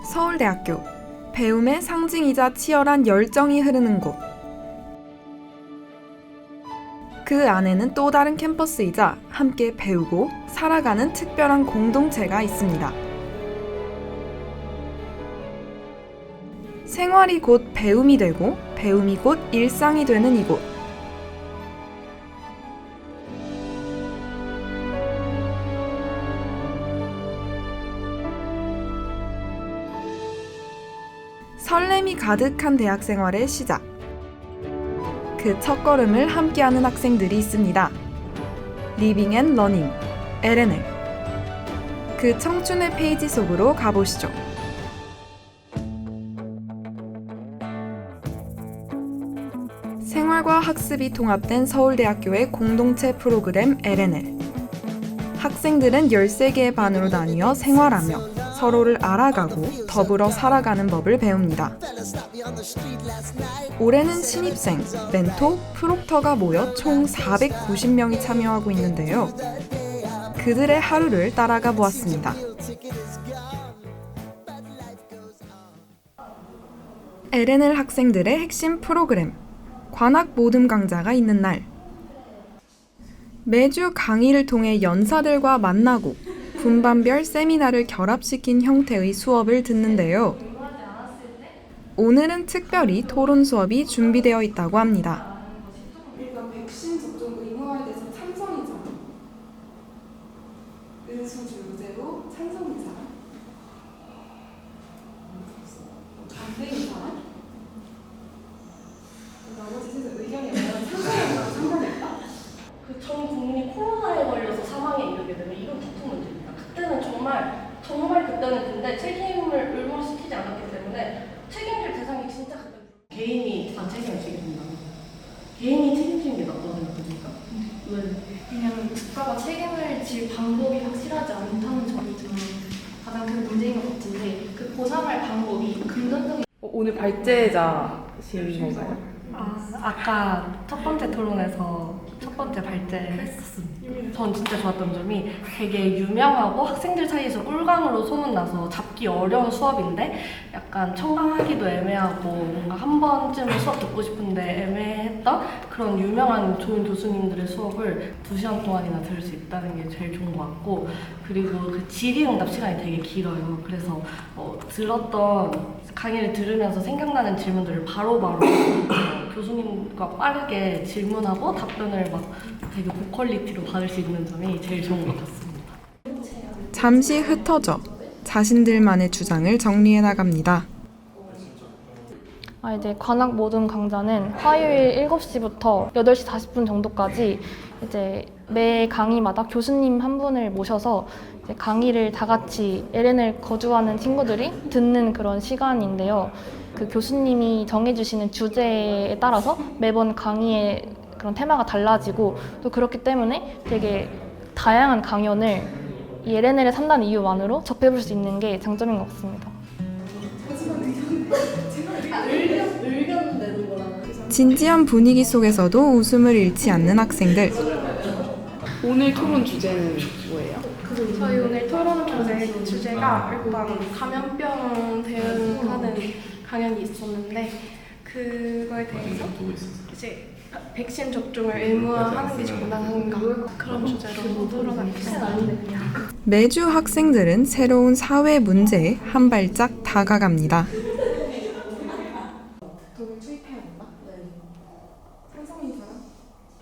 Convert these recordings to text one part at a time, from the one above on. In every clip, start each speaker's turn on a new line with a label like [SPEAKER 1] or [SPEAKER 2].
[SPEAKER 1] 서울대학교, 배움의 상징이자 치열한 열정이 흐르는 곳. 그 안에는 또 다른 캠퍼스이자 함께 배우고 살아가는 특별한 공동체가 있습니다. 생활이 곧 배움이 되고 배움이 곧 일상이 되는 이곳. 설렘이 가득한 대학 생활의 시작. 그 첫걸음을 함께하는 학생들이 있습니다. 리빙 앤 러닝, LNL. 그 청춘의 페이지 속으로 가보시죠. 생활과 학습이 통합된 서울대학교의 공동체 프로그램 LNL. 학생들은 13개의 반으로 나뉘어 생활하며 서로를 알아가고 더불어 살아가는 법을 배웁니다. 올해는 신입생, 멘토, 프록터가 모여 총 490명이 참여하고 있는데요. 그들의 하루를 따라가 보았습니다. LNL 학생들의 핵심 프로그램, 관악 모듬 강좌가 있는 날. 매주 강의를 통해 연사들과 만나고 분반별 세미나를 결합시킨 형태의 수업을 듣는데요. 오늘은 특별히 토론 수업이 준비되어 있다고 합니다.
[SPEAKER 2] 일단 백신 접종 의무화에 대해서 찬성이잖아. 의수주제로 찬성인 사람? 반대인 사람? 나머지 셋은 의견이 없는 찬성이라고 찬성했다?
[SPEAKER 3] 그 전 국민이 코로나에 걸려서 사망에 이르게 되면 이건 다툼 문제입니다. 그때는 정말 그때는 근데 책임을 의무화시키지 않았기 때문에 책임질 대상이 진짜 그때 개인이 다 책임을 지게 된다면 개인이 책임지는 게 낫다고 생각합니까? 왜?
[SPEAKER 4] 왜냐하면 국가가 책임을 질 방법이 확실하지 않다는 점이 좀 가장 큰 문제인 것 같은데 그 보상할 방법이 금전적인
[SPEAKER 5] 오늘 발제자신 건가요?
[SPEAKER 3] 아까 첫 번째 토론에서 첫 번째 발제했었습니다. 전 진짜 좋았던 점이 되게 유명하고 학생들 사이에서 꿀강으로 소문나서 잡기 어려운 수업인데 약간 청강하기도 애매하고 뭔가 한 번쯤은 수업 듣고 싶은데 애매했던 그런 유명한 좋은 교수님들의 수업을 2시간 동안이나 들을 수 있다는 게 제일 좋은 것 같고, 그리고 그 질의응답 시간이 되게 길어요. 그래서 들었던 강의를 들으면서 생각나는 질문들을 바로바로 교수님과 빠르게 질문하고 답변을 막 되게 고퀄리티로 받을 수 있는 점이 제일 좋은 것 같습니다.
[SPEAKER 1] 잠시 흩어져 자신들만의 주장을 정리해 나갑니다.
[SPEAKER 4] 이제 관악 모듬 강좌는 화요일 7시부터 8시 40분 정도까지 이제 매 강의마다 교수님 한 분을 모셔서 이제 강의를 다 같이 LNL 거주하는 친구들이 듣는 그런 시간인데요. 그 교수님이 정해주시는 주제에 따라서 매번 강의의 그런 테마가 달라지고 또 그렇기 때문에 되게 다양한 강연을 이 LNL에 산다는 이유만으로 접해볼 수 있는 게 장점인 것 같습니다.
[SPEAKER 3] 의견 내는 거랑
[SPEAKER 1] 진지한 분위기 속에서도 웃음을 잃지 않는 학생들.
[SPEAKER 5] 오늘 토론 주제는 뭐예요?
[SPEAKER 6] 저희 오늘 토론 주제가 일단 감염병 대응하는 강연이 있었는데 그거에 대해서 이제 백신 접종을 의무화하는 게 정당한가 그런 주제로 토론하겠습니다.
[SPEAKER 1] 매주 학생들은 새로운 사회 문제에 한 발짝 다가갑니다.
[SPEAKER 2] 돈을 투입해야 된다? 네. 찬성인 사람?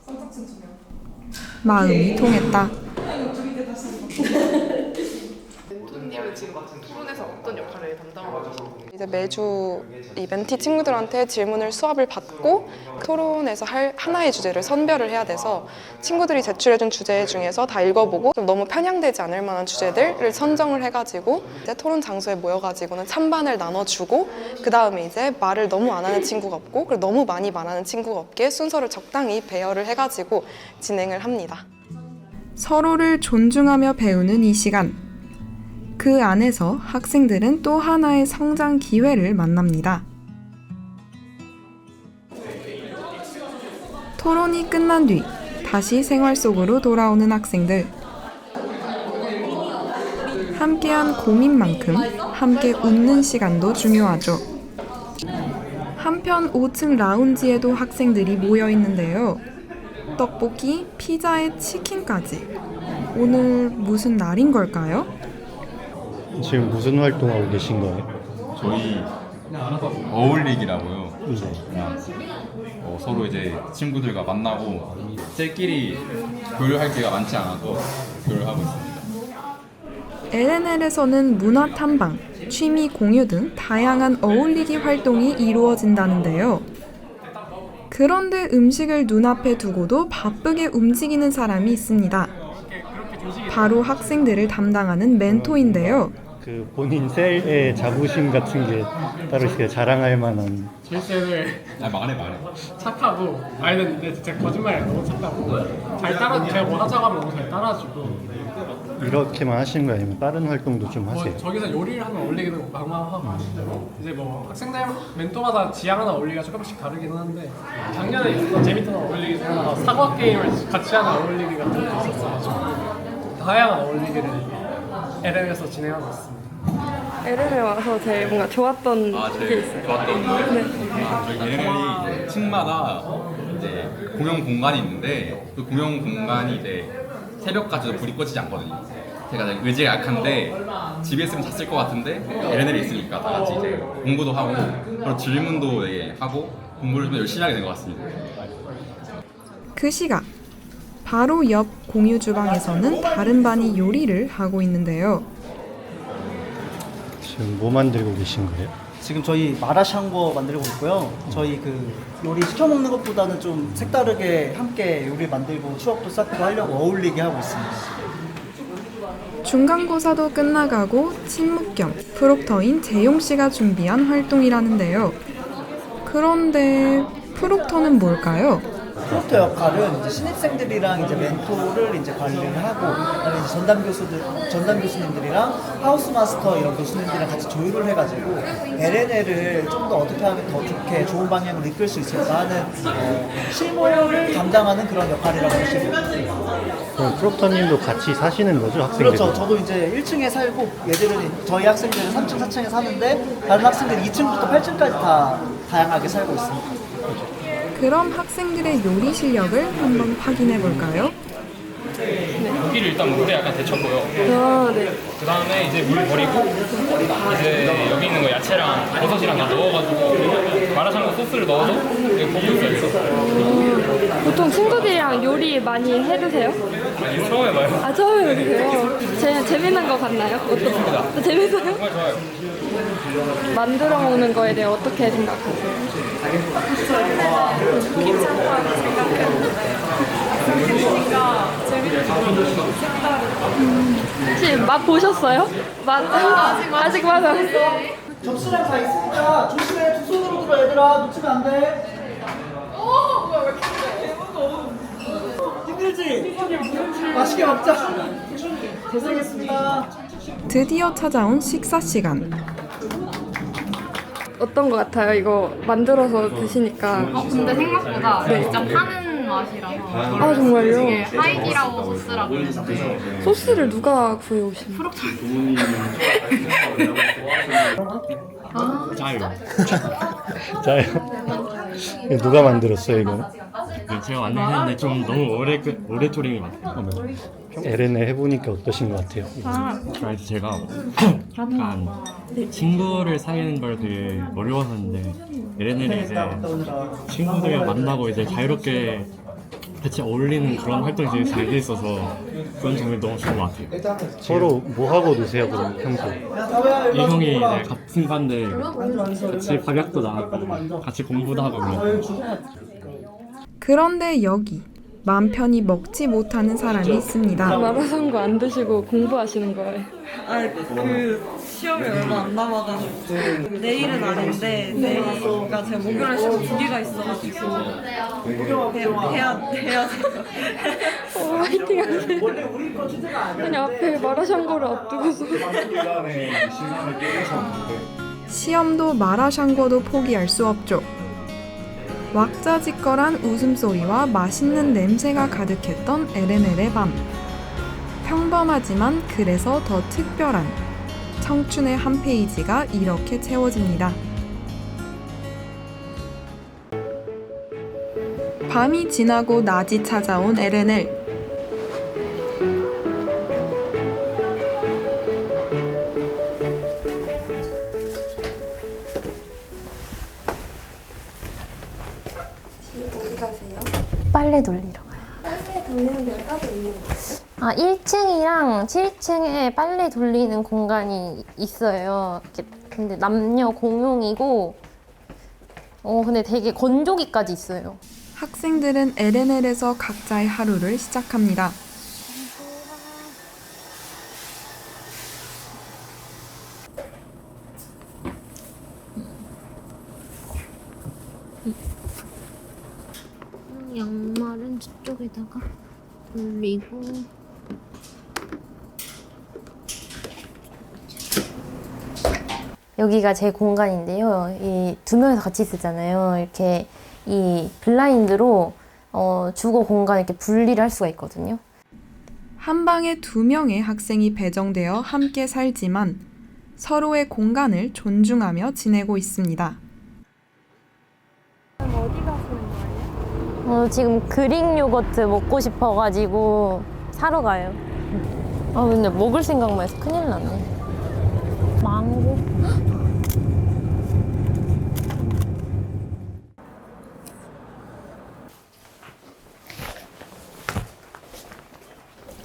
[SPEAKER 2] 선착순 2명.
[SPEAKER 1] 마음이 통했다.
[SPEAKER 2] 둘이 대 다시 한번.
[SPEAKER 5] 멘토님은 지금 토론에서 어떤 역할을 담당하고 계세요?
[SPEAKER 7] 이제 매주 이 멘티 친구들한테 질문을 수업을 받고 토론에서 할 하나의 주제를 선별을 해야 돼서 친구들이 제출해준 주제 중에서 다 읽어보고 좀 너무 편향되지 않을 만한 주제들을 선정을 해가지고 이제 토론 장소에 모여가지고는 찬반을 나눠주고 그 다음에 이제 말을 너무 안 하는 친구가 없고 그리고 너무 많이 말하는 친구가 없게 순서를 적당히 배열을 해가지고 진행을 합니다.
[SPEAKER 1] 서로를 존중하며 배우는 이 시간. 그 안에서 학생들은 또 하나의 성장 기회를 만납니다. 토론이 끝난 뒤 다시 생활 속으로 돌아오는 학생들. 함께한 고민만큼 함께 웃는 시간도 중요하죠. 한편 5층 라운지에도 학생들이 모여 있는데요. 떡볶이, 피자에 치킨까지. 오늘 무슨 날인 걸까요?
[SPEAKER 8] 지금 무슨 활동하고 계신 거예요?
[SPEAKER 9] 저희 어울리기라고요.
[SPEAKER 8] 네.
[SPEAKER 9] 서로 이제 친구들과 만나고 쟤끼리 교류할 기회가 많지 않아서 교류를 하고 있습니다.
[SPEAKER 1] LNL에서는 문화 탐방, 취미 공유 등 다양한 어울리기 활동이 이루어진다는데요. 그런데 음식을 눈앞에 두고도 바쁘게 움직이는 사람이 있습니다. 바로 학생들을 담당하는 멘토인데요.
[SPEAKER 8] 그 본인 셀의 자부심 같은 게 따로 있어요. 자랑할 만한.
[SPEAKER 10] 실습을
[SPEAKER 9] 말해.
[SPEAKER 10] 착하고 근데 진짜 거짓말이 너무 착하고 잘 따라 제가 뭐 하자고 하면 너무 잘 따라주고
[SPEAKER 8] 이렇게만 하시는 거예요? 아니면 다른 활동도 좀 하세요?
[SPEAKER 10] 저기서 요리를 하면 어울리기는 막막하고 이제 뭐 학생들 멘토마다 지향 하나 어울리기가 조금씩 다르긴 한데 작년에 있었던 재밌던 어울리기 중에 하나가 사과 게임을 같이 하는 어울리기 같은 게 있었어가지고 다양한 어울리기를 LM에서 진행하고 있습니다.
[SPEAKER 6] LM에 와서 제일 뭔가 좋았던 게 있어요.
[SPEAKER 9] 저희 LNL이 층마다 이제 공용 공간이 있는데 그 공용 공간이 이제 새벽까지도 불이 꺼지지 않거든요. 제가 의지가 약한데 집에 있으면 잤을 것 같은데 LNL이 있으니까 다 같이 이제 공부도 하고 그리고 질문도 하고 공부를 좀 열심히 하게 된 것 같습니다.
[SPEAKER 1] 그 시각, 바로 옆 공유 주방에서는 다른 반이 요리를 하고 있는데요.
[SPEAKER 8] 지금 뭐 만들고 계신 거예요?
[SPEAKER 11] 지금 저희 마라샹궈 만들고 있고요. 저희 그 요리 시켜 먹는 것보다는 좀 색다르게 함께 요리 만들고 추억도 쌓고 하려고 어울리게 하고 있습니다.
[SPEAKER 1] 중간고사도 끝나가고 친목 겸 프록터인 재용 씨가 준비한 활동이라는데요. 그런데 프록터는 뭘까요?
[SPEAKER 11] 프록터 역할은 이제 신입생들이랑 이제 멘토를 이제 관리를 하고, 그다음에 이제 전담 교수님들이랑 하우스 마스터 이런 교수님들이랑 같이 조율을 해가지고 LNL을 좀 더 어떻게 하면 더 좋게 좋은 방향으로 이끌 수 있을까 하는 실무를 담당하는 그런 역할이라고 보시면 됩니다.
[SPEAKER 8] 그럼 프록터님도 같이 사시는 거죠, 학생들?
[SPEAKER 11] 그렇죠. 저도 이제 1층에 살고 얘들은 저희 학생들은 3층, 4층에 사는데 다른 학생들은 2층부터 8층까지 다 다양하게 살고 있습니다.
[SPEAKER 1] 그럼 학생들의 요리 실력을 한번 확인해 볼까요?
[SPEAKER 10] 고기를 일단 물에 약간 데쳤고요.
[SPEAKER 6] 네.
[SPEAKER 10] 그 다음에 이제 물 버리고 이제 여기 있는 거 야채랑 버섯이랑 다 넣어가지고 마라샹궈 소스를 넣어서 이렇게 볶고 있어요.
[SPEAKER 6] 보통 친구들이랑 요리 많이 해드세요?
[SPEAKER 10] 아니, 처음 해봐요.
[SPEAKER 6] 아, 처음 해보세요. 재밌는 거 같나요? 어떻습니다. 재밌어요?
[SPEAKER 10] 정말 좋아요.
[SPEAKER 6] 만들어 먹는 거에 대해 어떻게 생각하세요?
[SPEAKER 2] 괜찮다고 생각했는데 생기니까 재밌는 거
[SPEAKER 6] 혹시 맛 보셨어요? 아직 맛 안 봤어요.
[SPEAKER 11] 접시랑 다 있으니까 조심해. 두 손으로 들어 얘들아. 놓치면 안 돼. 힘들지? 맛있게 먹자. 고생했습니다.
[SPEAKER 1] 드디어 찾아온 식사 시간.
[SPEAKER 6] 어떤 거 같아요? 이거 만들어서 드시니까.
[SPEAKER 3] 근데 생각보다 진짜 파는 맛이라서.
[SPEAKER 6] 아, 정말요?
[SPEAKER 3] 이게 하이디라고 소스라고 있는데
[SPEAKER 6] 소스를 누가 구해오신?
[SPEAKER 8] 짜요? 누가 만들었어요, 이거?
[SPEAKER 10] 제가 만들었는데 좀 너무 오래 조림이 많아요.
[SPEAKER 8] LNL 해보니까 어떠신 것 같아요?
[SPEAKER 10] 그래서 제가 약간 친구를 사귀는 걸 되게 어려워하는데 LNL이 이제 친구들이랑 만나고 이제 자유롭게 같이 어울리는 그런 활동이 되게 잘 돼 있어서 그런 점이 너무 좋은 것 같아요.
[SPEAKER 8] 서로 뭐 하고 노세요, 그럼 평소에?
[SPEAKER 10] 이 형이 이제 같은 반인데 같이 밥약도 나가고 같이 공부도 하고 그래요.
[SPEAKER 1] 그런데 여기 맘 편히 먹지 못하는 사람이 있습니다.
[SPEAKER 6] 마라샹궈 안 드시고 공부하시는 거예요?
[SPEAKER 2] 그 시험이 얼마 안 남아가지고 내일은 아닌데 내일가 제가 목요일 시험 2개가 있어가지고 해야 돼요.
[SPEAKER 6] 화이팅 하세요. 아니 앞에 마라샹궈를 앞두고서.
[SPEAKER 1] 시험도 마라샹궈도 포기할 수 없죠. 왁자지껄한 웃음소리와 맛있는 냄새가 가득했던 LNL의 밤. 평범하지만 그래서 더 특별한 청춘의 한 페이지가 이렇게 채워집니다. 밤이 지나고 낮이 찾아온 LNL.
[SPEAKER 12] 빨래 돌리러 가요. 빨래 돌리는 데가 따로 있는 거예요? 아, 1층이랑 7층에 빨래 돌리는 공간이 있어요. 근데 남녀 공용이고, 근데 되게 건조기까지 있어요.
[SPEAKER 1] 학생들은 LNL에서 각자의 하루를 시작합니다.
[SPEAKER 12] 양말은 저쪽에다가 돌리고 여기가 제 공간인데요. 이 두 명이서 같이 쓰잖아요. 이렇게 이 블라인드로 주거 공간 이렇게 분리를 할 수가 있거든요.
[SPEAKER 1] 한 방에 2명의 학생이 배정되어 함께 살지만 서로의 공간을 존중하며 지내고 있습니다.
[SPEAKER 12] 지금 그릭 요거트 먹고 싶어가지고 사러 가요. 근데 먹을 생각만 해서 큰일 났네. 망고.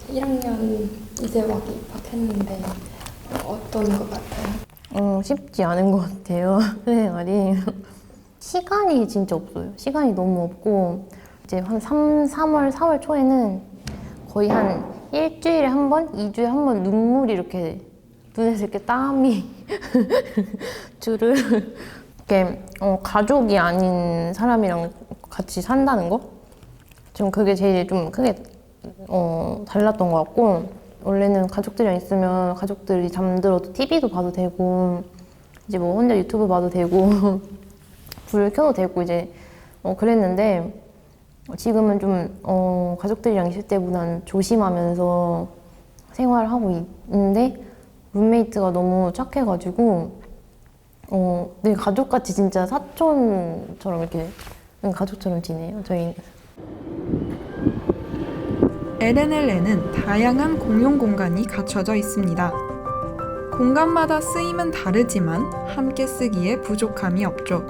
[SPEAKER 6] 1학년 이제 막 입학했는데 어떤 것 같아요?
[SPEAKER 12] 쉽지 않은 것 같아요. 생활이. 시간이 진짜 없어요. 시간이 너무 없고 이제 한 3월, 4월 초에는 거의 한 일주일에 한 번, 2주에 한 번 눈물이 이렇게 눈에서 이렇게 땀이 주르 이렇게 가족이 아닌 사람이랑 같이 산다는 거? 좀 그게 제일 좀 크게 달랐던 것 같고 원래는 가족들이랑 있으면 가족들이 잠들어도 TV도 봐도 되고 이제 뭐 혼자 유튜브 봐도 되고 불을 켜도 되고 이제 그랬는데 지금은 좀 가족들이랑 있을 때보다는 조심하면서 생활하고 있는데 룸메이트가 너무 착해가지고 네, 가족같이 진짜 사촌처럼 이렇게 가족처럼 지내요 저희.
[SPEAKER 1] LNL에는 다양한 공용 공간이 갖춰져 있습니다. 공간마다 쓰임은 다르지만 함께 쓰기에 부족함이 없죠.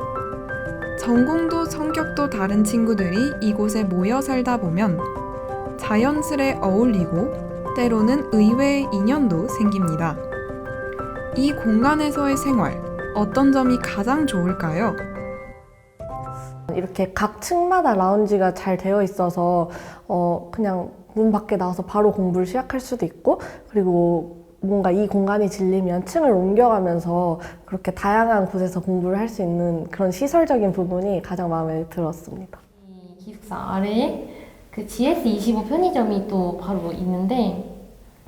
[SPEAKER 1] 전공도 성격도 다른 친구들이 이곳에 모여 살다 보면 자연스레 어울리고 때로는 의외의 인연도 생깁니다. 이 공간에서의 생활, 어떤 점이 가장 좋을까요?
[SPEAKER 3] 이렇게 각 층마다 라운지가 잘 되어 있어서 그냥 문 밖에 나와서 바로 공부를 시작할 수도 있고 그리고 뭔가 이 공간이 질리면 층을 옮겨가면서 그렇게 다양한 곳에서 공부를 할 수 있는 그런 시설적인 부분이 가장 마음에 들었습니다.
[SPEAKER 12] 이 기숙사 아래에 그 GS25 편의점이 또 바로 있는데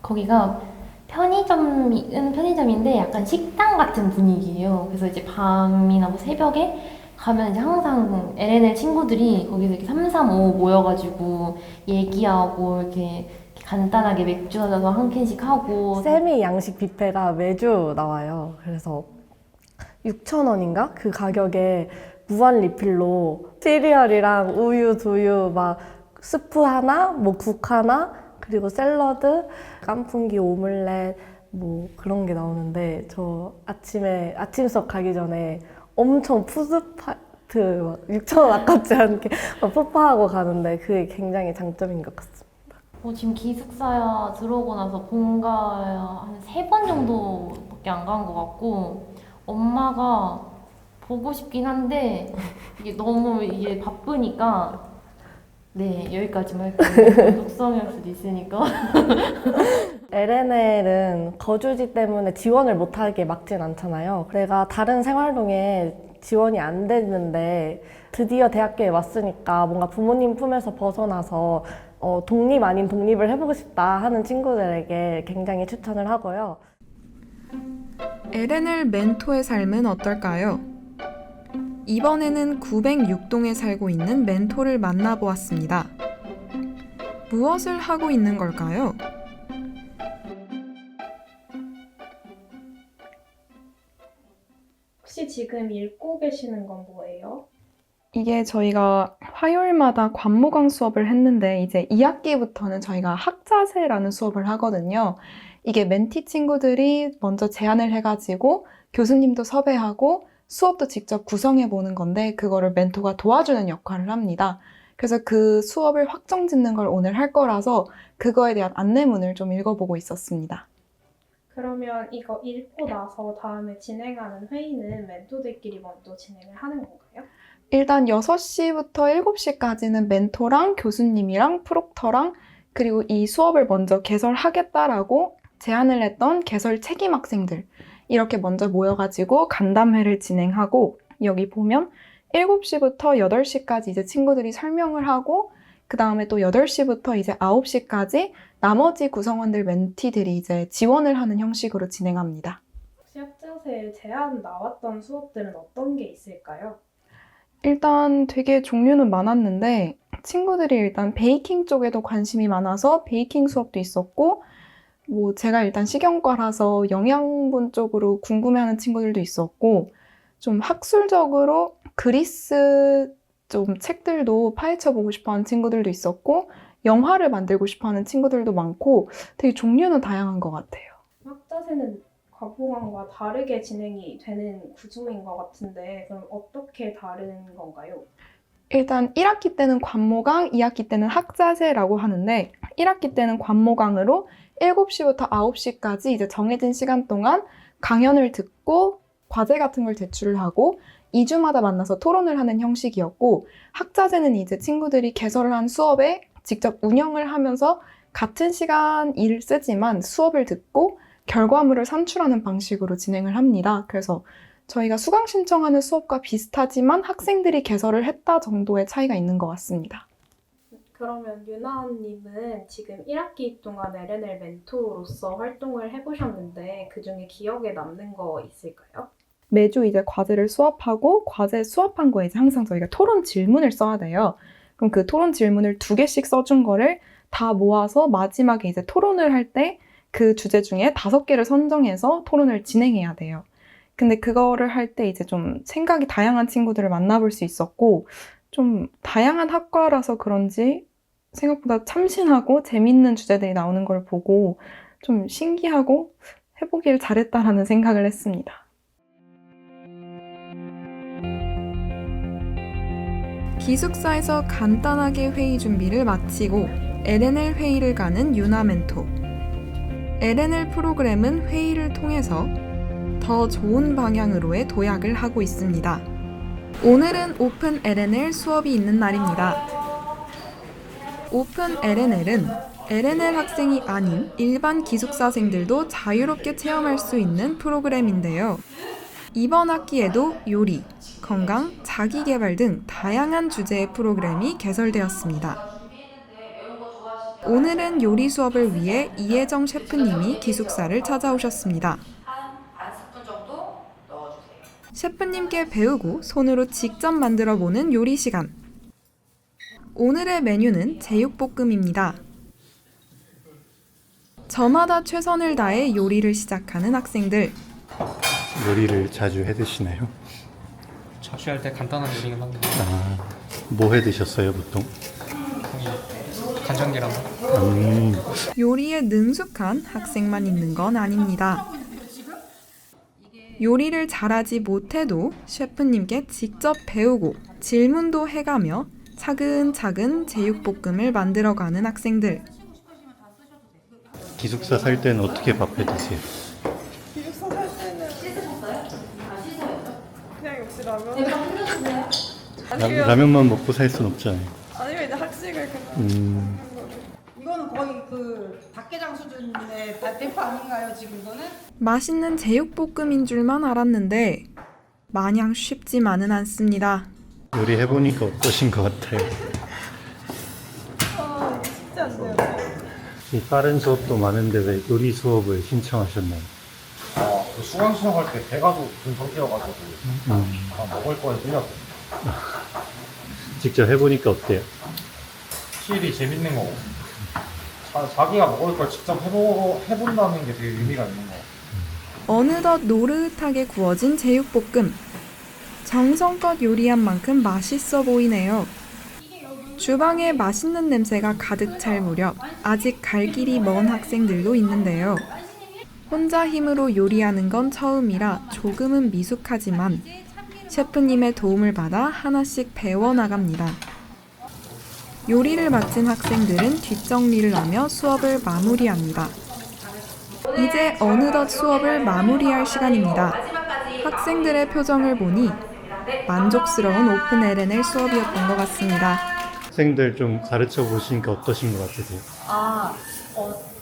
[SPEAKER 12] 거기가 편의점은 편의점인데 약간 식당 같은 분위기예요. 그래서 이제 밤이나 뭐 새벽에 가면 이제 항상 LNL 친구들이 거기서 이렇게 3, 3, 5 모여가지고 얘기하고 이렇게 간단하게 맥주 사서 한 캔씩 하고
[SPEAKER 3] 세미 양식 뷔페가 매주 나와요. 그래서 6,000원인가? 그 가격에 무한 리필로 시리얼이랑 우유, 두유, 막 스프 하나, 뭐 국 하나, 그리고 샐러드, 깐풍기, 오믈렛 뭐 그런 게 나오는데 저 아침 수업 가기 전에 엄청 푸드파트 막 6,000원 아깝지 않게 푸파하고 가는데 그게 굉장히 장점인 것 같습니다.
[SPEAKER 12] 지금 기숙사 들어오고 나서 본가 한 3번 정도밖에 안 간 것 같고 엄마가 보고 싶긴 한데 이게 너무 바쁘니까 네 여기까지만 할게요. 독성일 수도 있으니까.
[SPEAKER 3] LNL은 거주지 때문에 지원을 못하게 막진 않잖아요. 내가 다른 생활동에 지원이 안 됐는데 드디어 대학교에 왔으니까 뭔가 부모님 품에서 벗어나서 독립 아닌 독립을 해보고 싶다 하는 친구들에게 굉장히 추천을 하고요.
[SPEAKER 1] LNL 멘토의 삶은 어떨까요? 이번에는 906동에 살고 있는 멘토를 만나보았습니다. 무엇을 하고 있는 걸까요?
[SPEAKER 4] 혹시 지금 읽고 계시는 건 뭐예요?
[SPEAKER 1] 이게 저희가 화요일마다 관모강 수업을 했는데 이제 2학기부터는 저희가 학자세라는 수업을 하거든요. 이게 멘티 친구들이 먼저 제안을 해가지고 교수님도 섭외하고 수업도 직접 구성해보는 건데 그거를 멘토가 도와주는 역할을 합니다. 그래서 그 수업을 확정 짓는 걸 오늘 할 거라서 그거에 대한 안내문을 좀 읽어보고 있었습니다.
[SPEAKER 4] 그러면 이거 읽고 나서 다음에 진행하는 회의는 멘토들끼리 먼저 진행을 하는 건가요?
[SPEAKER 1] 일단 6시부터 7시까지는 멘토랑 교수님이랑 프록터랑 그리고 이 수업을 먼저 개설하겠다라고 제안을 했던 개설 책임 학생들 이렇게 먼저 모여가지고 간담회를 진행하고 여기 보면 7시부터 8시까지 이제 친구들이 설명을 하고 그 다음에 또 8시부터 이제 9시까지 나머지 구성원들 멘티들이 이제 지원을 하는 형식으로 진행합니다.
[SPEAKER 4] 혹시 학자세에 제안 나왔던 수업들은 어떤 게 있을까요?
[SPEAKER 1] 일단 되게 종류는 많았는데 친구들이 일단 베이킹 쪽에도 관심이 많아서 베이킹 수업도 있었고 뭐 제가 일단 식용과라서 영양분 쪽으로 궁금해하는 친구들도 있었고 좀 학술적으로 그리스 좀 책들도 파헤쳐보고 싶어하는 친구들도 있었고 영화를 만들고 싶어하는 친구들도 많고 되게 종류는 다양한 것 같아요.
[SPEAKER 4] 학자세는 과보강과 다르게 진행이 되는 구조인 것 같은데 그럼 어떻게 다른 건가요?
[SPEAKER 1] 일단 1학기 때는 관모강, 2학기 때는 학자세라고 하는데 1학기 때는 관모강으로 7시부터 9시까지 이제 정해진 시간 동안 강연을 듣고 과제 같은 걸 제출을 하고 2주마다 만나서 토론을 하는 형식이었고 학자제는 이제 친구들이 개설을 한 수업에 직접 운영을 하면서 같은 시간 일을 쓰지만 수업을 듣고 결과물을 산출하는 방식으로 진행을 합니다. 그래서 저희가 수강 신청하는 수업과 비슷하지만 학생들이 개설을 했다 정도의 차이가 있는 것 같습니다.
[SPEAKER 4] 그러면 유나 언님은 지금 1학기 동안 LNL 멘토로서 활동을 해보셨는데 그중에 기억에 남는 거 있을까요?
[SPEAKER 1] 매주 이제 과제를 수업하고 과제 수업한 거에 이제 항상 저희가 토론 질문을 써야 돼요. 그럼 그 토론 질문을 2개씩 써준 거를 다 모아서 마지막에 이제 토론을 할 때 그 주제 중에 5개를 선정해서 토론을 진행해야 돼요. 근데 그거를 할 때 이제 좀 생각이 다양한 친구들을 만나볼 수 있었고 좀 다양한 학과라서 그런지 생각보다 참신하고 재밌는 주제들이 나오는 걸 보고 좀 신기하고 해보길 잘했다라는 생각을 했습니다. 기숙사에서 간단하게 회의 준비를 마치고 LNL 회의를 가는 유나 멘토. LNL 프로그램은 회의를 통해서 더 좋은 방향으로의 도약을 하고 있습니다. 오늘은 오픈 LNL 수업이 있는 날입니다. 오픈 LNL은 LNL 학생이 아닌 일반 기숙사생들도 자유롭게 체험할 수 있는 프로그램인데요. 이번 학기에도 요리, 건강, 자기개발 등 다양한 주제의 프로그램이 개설되었습니다. 오늘은 요리 수업을 위해 이혜정 셰프님이 기숙사를 찾아오셨습니다.
[SPEAKER 13] 반 스푼 정도 넣어주세요.
[SPEAKER 1] 셰프님께 배우고 손으로 직접 만들어보는 요리 시간. 오늘의 메뉴는 제육볶음입니다. 저마다 최선을 다해 요리를 시작하는 학생들.
[SPEAKER 8] 요리를 자주 해 드시나요?
[SPEAKER 10] 자취할 때 간단한 요리는 합니다.
[SPEAKER 8] 뭐 해 드셨어요 보통?
[SPEAKER 10] 간장계란.
[SPEAKER 1] 요리에 능숙한 학생만 있는 건 아닙니다. 요리를 잘하지 못해도 셰프님께 직접 배우고 질문도 해가며 차근차근 제육볶음을 만들어가는 학생들.
[SPEAKER 8] 기숙사 살 때는 어떻게 밥 해 드세요?
[SPEAKER 2] 기숙사 살 때는 그냥 역시 라면.
[SPEAKER 8] 라면만 먹고 살 순 없잖아요.
[SPEAKER 2] 아니면 이제 학식을 그냥.
[SPEAKER 14] 이거는 거의 그 박계장 수준의 대파 아닌가요, 지금 이거는?
[SPEAKER 1] 맛있는 제육볶음인 줄만 알았는데 마냥 쉽지만은 않습니다.
[SPEAKER 8] 요리 해보니까 어떠신 것 같아요?
[SPEAKER 2] 쉽지 않네요.
[SPEAKER 8] 이 다른 수업도 많은데 왜 요리 수업을 신청하셨나요?
[SPEAKER 15] 수강 신청할 때 배가 고픈 상태여가지고 먹을 거에 끌렸어요.
[SPEAKER 8] 직접 해보니까 어때요?
[SPEAKER 15] 확실히 재밌는 거 자기가 먹을 걸 직접 해본다는 게 되게 의미가 있는 거 같아요.
[SPEAKER 1] 어느덧 노릇하게 구워진 제육볶음. 정성껏 요리한 만큼 맛있어 보이네요. 주방에 맛있는 냄새가 가득 찰 무렵 아직 갈 길이 먼 학생들도 있는데요. 혼자 힘으로 요리하는 건 처음이라 조금은 미숙하지만 셰프님의 도움을 받아 하나씩 배워나갑니다. 요리를 마친 학생들은 뒷정리를 하며 수업을 마무리합니다. 이제 어느덧 수업을 마무리할 시간입니다. 학생들의 표정을 보니 만족스러운 오픈 LNL 수업이었던 것 같습니다.
[SPEAKER 8] 학생들 좀 가르쳐 보시니까 어떠신 것 같으세요?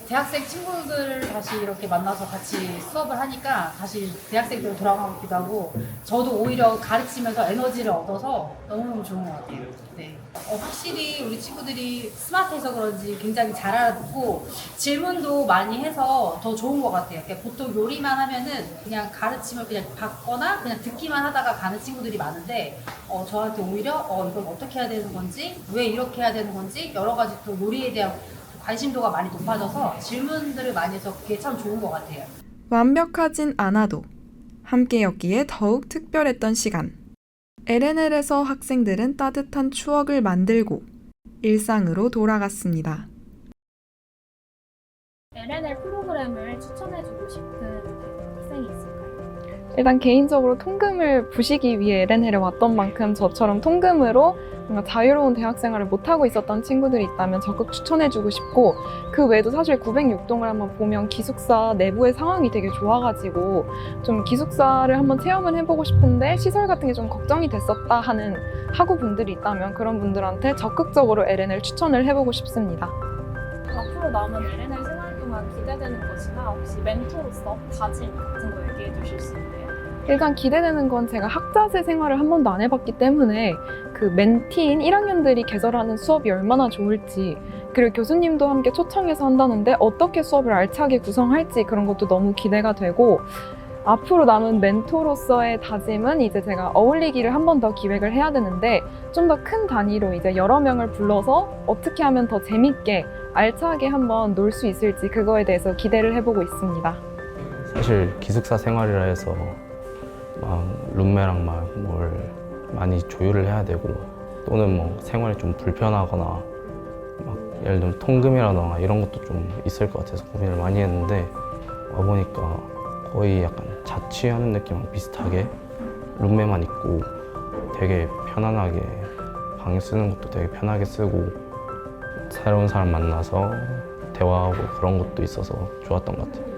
[SPEAKER 16] 대학생 친구들 다시 이렇게 만나서 같이 수업을 하니까 다시 대학생으로 돌아가기도 하고 저도 오히려 가르치면서 에너지를 얻어서 너무너무 좋은 것 같아요. 네. 확실히 우리 친구들이 스마트해서 그런지 굉장히 잘 알아듣고 질문도 많이 해서 더 좋은 것 같아요. 그러니까 보통 요리만 하면은 그냥 가르침을 그냥 받거나 그냥 듣기만 하다가 가는 친구들이 많은데 저한테 오히려 이건 어떻게 해야 되는 건지 왜 이렇게 해야 되는 건지 여러 가지 또 요리에 대한 관심도가 많이 높아져서 질문들을 많이 해서 그게 참 좋은 것 같아요.
[SPEAKER 1] 완벽하진 않아도 함께였기에 더욱 특별했던 시간. LNL에서 학생들은 따뜻한 추억을 만들고 일상으로 돌아갔습니다.
[SPEAKER 4] LNL 프로그램을 추천해주고 싶은 학생이 있을까요?
[SPEAKER 1] 일단 개인적으로 통금을 부시기 위해 LNL에 왔던 만큼 저처럼 통금으로 뭔가 자유로운 대학생활을 못하고 있었던 친구들이 있다면 적극 추천해주고 싶고, 그 외에도 사실 906동을 한번 보면 기숙사 내부의 상황이 되게 좋아가지고 좀 기숙사를 한번 체험을 해보고 싶은데 시설 같은 게 좀 걱정이 됐었다 하는 학우분들이 있다면 그런 분들한테 적극적으로 LNL 추천을 해보고 싶습니다.
[SPEAKER 4] 앞으로 남은 LNL 생활 동안 기대되는 것이나 혹시 멘토로서 다짐 같은 거 얘기해 주실 수 있나요?
[SPEAKER 1] 일단 기대되는 건 제가 학자재 생활을 한 번도 안 해봤기 때문에 그 멘티인 1학년들이 개설하는 수업이 얼마나 좋을지, 그리고 교수님도 함께 초청해서 한다는데 어떻게 수업을 알차게 구성할지 그런 것도 너무 기대가 되고, 앞으로 남은 멘토로서의 다짐은 이제 제가 어울리기를 한 번 더 기획을 해야 되는데 좀 더 큰 단위로 이제 여러 명을 불러서 어떻게 하면 더 재밌게 알차게 한번 놀 수 있을지 그거에 대해서 기대를 해보고 있습니다.
[SPEAKER 17] 사실 기숙사 생활이라 해서 막 룸메랑 막 뭘 많이 조율을 해야 되고, 또는 뭐 생활이 좀 불편하거나 막 예를 들면 통금이라던가 이런 것도 좀 있을 것 같아서 고민을 많이 했는데, 와보니까 거의 약간 자취하는 느낌이랑 비슷하게 룸메만 있고 되게 편안하게 방 쓰는 것도 되게 편하게 쓰고 새로운 사람 만나서 대화하고 그런 것도 있어서 좋았던 것 같아요.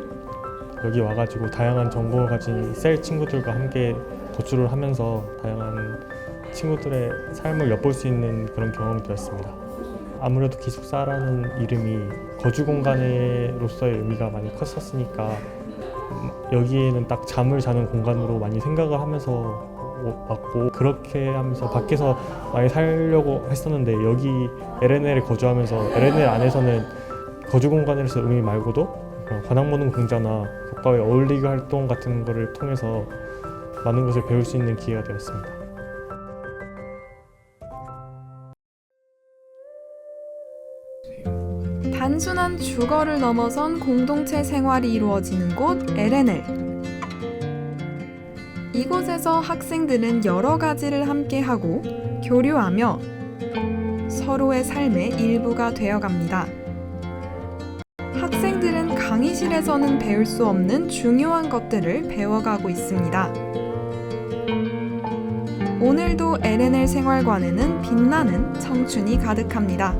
[SPEAKER 18] 여기 와가지고 다양한 전공을 가진 셀 친구들과 함께 거주를 하면서 다양한 친구들의 삶을 엿볼 수 있는 그런 경험이 되었습니다. 아무래도 기숙사라는 이름이 거주 공간으로서의 의미가 많이 컸었으니까 여기에는 딱 잠을 자는 공간으로 많이 생각을 하면서 왔고, 그렇게 하면서 밖에서 많이 살려고 했었는데 여기 LNL에 거주하면서 LNL 안에서는 거주 공간으로서 의미 말고도 관악 모는 공자나 교과의 어울리기 활동 같은 거를 통해서 많은 것을 배울 수 있는 기회가 되었습니다.
[SPEAKER 1] 단순한 주거를 넘어선 공동체 생활이 이루어지는 곳 LNL. 이곳에서 학생들은 여러 가지를 함께하고 교류하며 서로의 삶의 일부가 되어갑니다. 학생들은 강의실에서는 배울 수 없는 중요한 것들을 배워가고 있습니다. 오늘도 LNL 생활관에는 빛나는 청춘이 가득합니다.